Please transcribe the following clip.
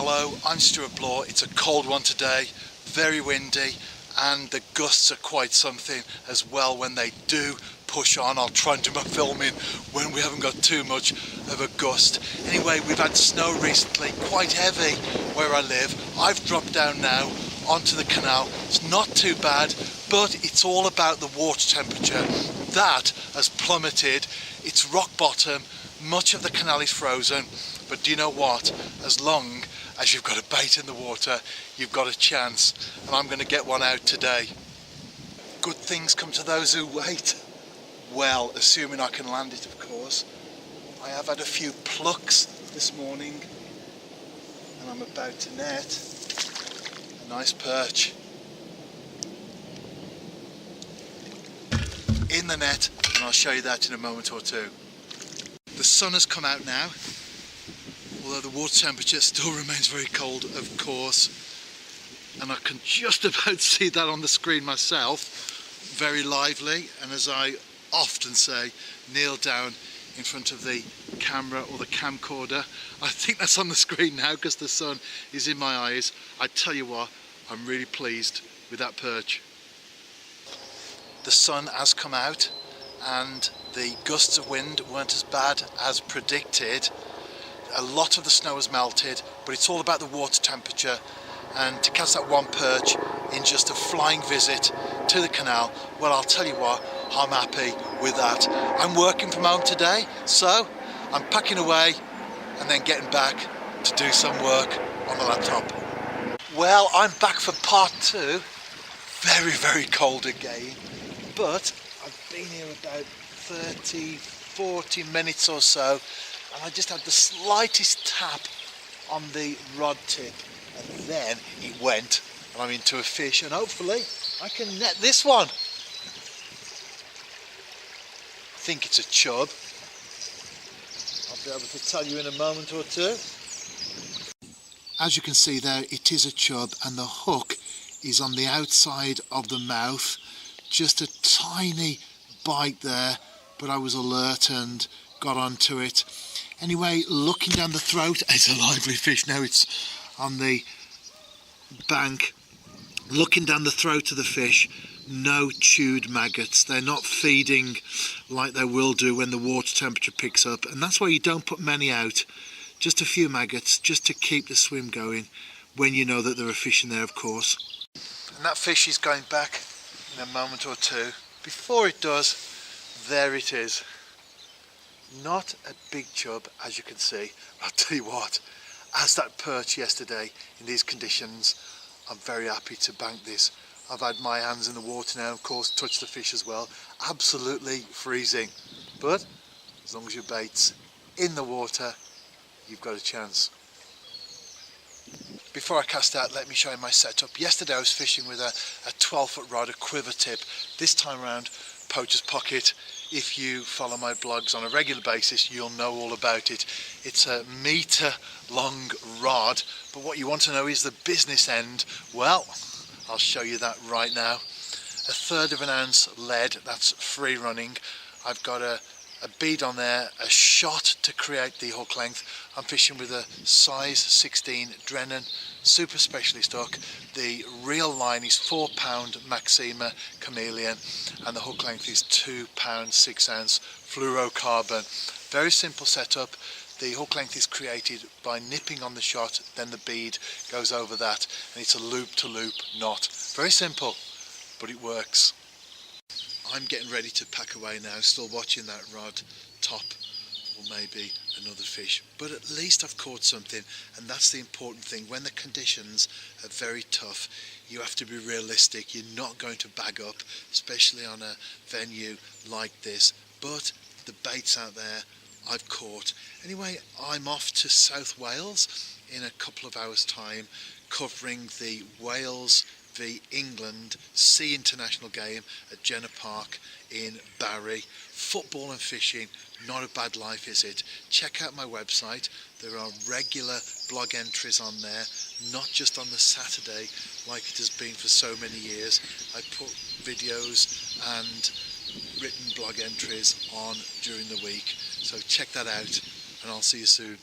Hello, I'm Stuart Bloor. It's a cold one today, very windy, and the gusts are quite something as well when they do push on. I'll try and do my filming when we haven't got too much of a gust. Anyway, we've had snow recently, quite heavy where I live. I've dropped down now onto the canal. It's not too bad, but it's all about the water temperature. That has plummeted. It's rock bottom. Much of the canal is frozen, but do you know what? As long as you've got a bait in the water, you've got a chance, and I'm going to get one out today. Good things come to those who wait. Well, assuming I can land it, of course. I have had a few plucks this morning, and I'm about to net a nice perch. In the net, and I'll show you that in a moment or two. The sun has come out now, although the water temperature still remains very cold, of course, and I can just about see that on the screen myself. Very lively, and as I often say, kneel down in front of the camera or the camcorder. I think that's on the screen now because the sun is in my eyes. I tell you what, I'm really pleased with that perch. The sun has come out and the gusts of wind weren't as bad as predicted. A lot of the snow has melted, but it's all about the water temperature, and to catch that one perch in just a flying visit to the canal, well, I'll tell you what, I'm happy with that. I'm working from home today, so I'm packing away and then getting back to do some work on the laptop. Well, I'm back for part two. Very, very cold again, but I've been here about 30-40 minutes or so, and I just had the slightest tap on the rod tip, and then it went and I'm into a fish, and hopefully I can net this one. I think it's a chub. I'll be able to tell you in a moment or two. As you can see there, it is a chub, and the hook is on the outside of the mouth. Just a tiny bite there, but I was alert and got onto it. Anyway, looking down the throat, it's a lively fish now, it's on the bank. Looking down the throat of the fish, no chewed maggots. They're not feeding like they will do when the water temperature picks up, and that's why you don't put many out. Just a few maggots, just to keep the swim going when you know that there are fish in there, of course. And that fish is going back in a moment or two. Before it does, there it is. Not a big chub, as you can see. I'll tell you what, as that perch yesterday in these conditions, I'm very happy to bank this. I've had my hands in the water now, of course, touch the fish as well. Absolutely freezing, but as long as your bait's in the water, you've got a chance. Before I cast out, let me show you my setup. Yesterday I was fishing with a 12-foot rod, a quiver tip. This time around, poacher's pocket. If you follow my blogs on a regular basis, you'll know all about it. It's a metre long rod, but what you want to know is the business end. Well, I'll show you that right now. 1/3 of an ounce lead, that's free running. I've got a bead on there, a shot to create the hook length. I'm fishing with a size 16 Drennan super specialist hook. The reel line is 4 pound Maxima Chameleon, and the hook length is 2 pound 6 ounce fluorocarbon. Very simple setup. The hook length is created by nipping on the shot, then the bead goes over that, and it's a loop to loop knot. Very simple, but it works. I'm getting ready to pack away now, still watching that rod top, or maybe another fish, but at least I've caught something, and that's the important thing. When the conditions are very tough, you have to be realistic. You're not going to bag up, especially on a venue like this, but the bait's out there, I've caught. Anyway, I'm off to South Wales in a couple of hours time, covering the Wales v England Sea International game at Jenner Park in Barry. Football and fishing, not a bad life, is it? Check out my website. There are regular blog entries on there, not just on the Saturday like it has been for so many years. I put videos and written blog entries on during the week, so check that out, and I'll see you soon.